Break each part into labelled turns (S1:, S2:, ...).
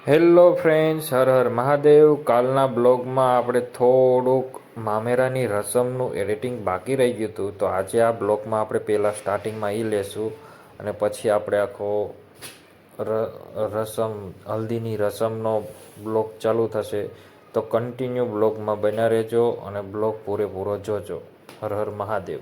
S1: Hello friends, Har Har Mahadev. કાલના બ્લોગમાં આપણે થોડુંક મામેરાની રસમનું એડિટિંગ બાકી રહી ગયું હતું, તો આજે આ બ્લોગમાં આપણે પહેલાં સ્ટાર્ટિંગમાં એ લેશું અને પછી આપણે આખો રસમ હલ્દીની રસમનો બ્લોગ ચાલુ થશે. તો કન્ટિન્યુ બ્લોગમાં બન્યા રહેજો અને બ્લોગ પૂરેપૂરો જોજો. Har Har Mahadev.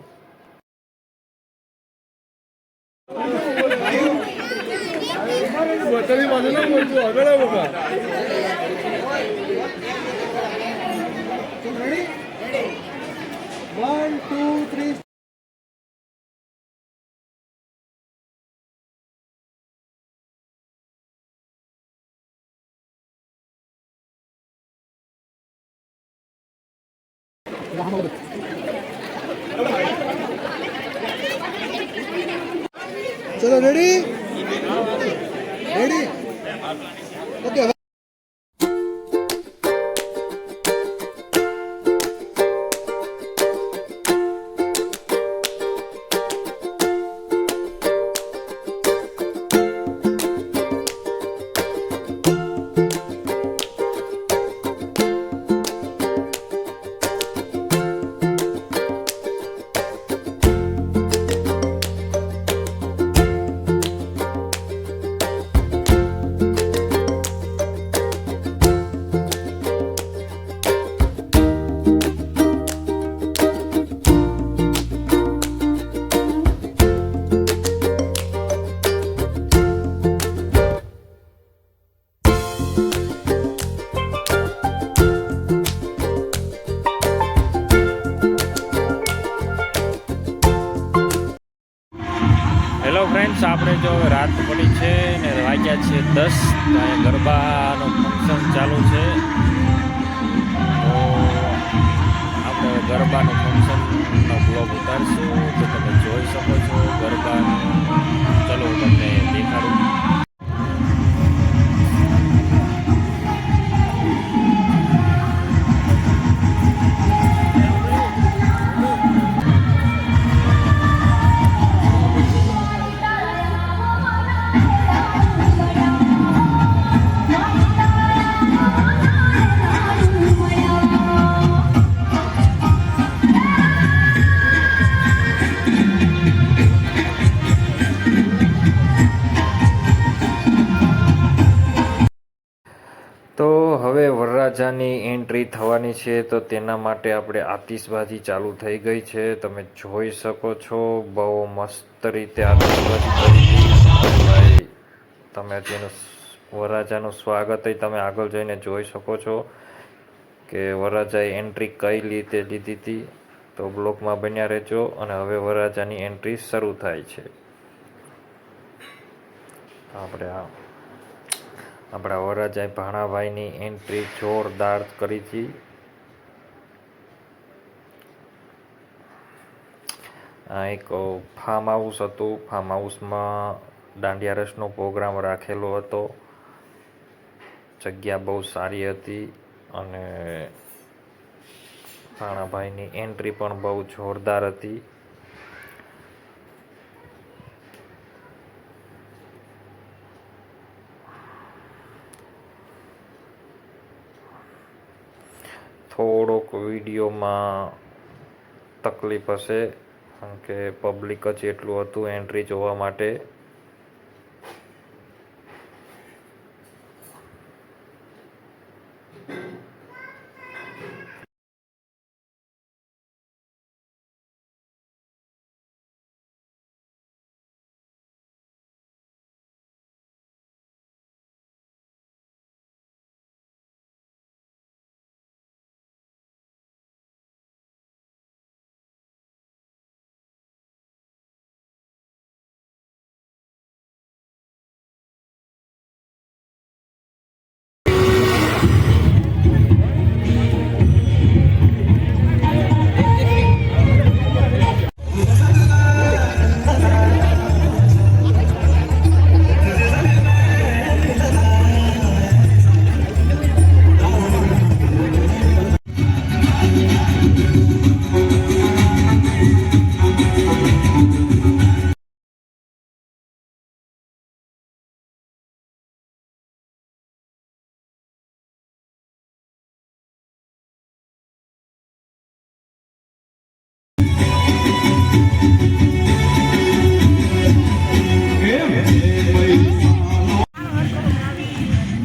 S2: One, two, three. चलो ready ready okay
S1: hello friends, આપણે જો હવે રાત પડી છે ને વાગ્યા છે 10. તો અહીંયા ગરબાનું ફંક્શન ચાલુ છે. તો આપણે ગરબાનું ફંક્શનનો બ્લોગ ઉતારશું, તો તમે જોઈ શકો છો ગરબાનું. ચલો હું તમને દેખાડું. તો હવે વરરાજાની એન્ટ્રી થવાની છે, તો તેના માટે આપણે આતિશબાજી ચાલુ થઈ ગઈ છે. તમે જોઈ શકો છો બહુ મસ્ત રીતે આતિશબાજી કરી ભાઈ. તમે તેનું વરરાજાનું સ્વાગત તમે આગળ જઈને જોઈ શકો છો કે વરરાજાએ એન્ટ્રી કઈ રીતે લીધી હતી. તો બ્લોકમાં બન્યા રહેજો અને હવે વરરાજાની એન્ટ્રી શરૂ થાય છે. આપણા વરરાજાએ ભાણાભાઈની એન્ટ્રી જોરદાર કરી હતી. આ એક ફાર્મ હાઉસ હતું. ફાર્મ હાઉસમાં દાંડિયા રસનો પ્રોગ્રામ રાખેલો હતો. જગ્યા બહુ સારી હતી અને ભાણાભાઈની એન્ટ્રી પણ બહુ જોરદાર હતી. થોડોક વિડીયોમાં તકલીફ હશે કારણ કે પબ્લિક જ એટલું હતું એન્ટ્રી જોવા માટે.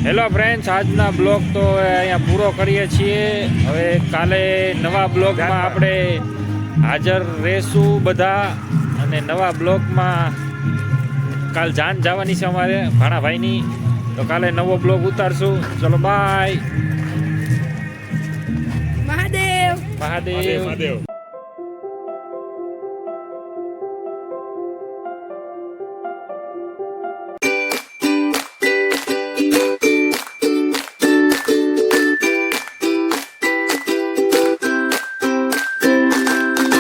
S1: હેલો ફ્રેન્ડ્સ, આજના બ્લોગ તો અહીંયા પૂરો કરીએ છીએ. હવે કાલે નવા બ્લોગમાં આપણે હાજર રહેશું બધા, અને નવા બ્લોગમાં કાલ જાન જવાની છે અમારે ભાણાભાઈની, તો કાલે નવો બ્લોગ ઉતારશું. ચલો બાય.
S2: મહાદેવ
S1: મહાદેવ.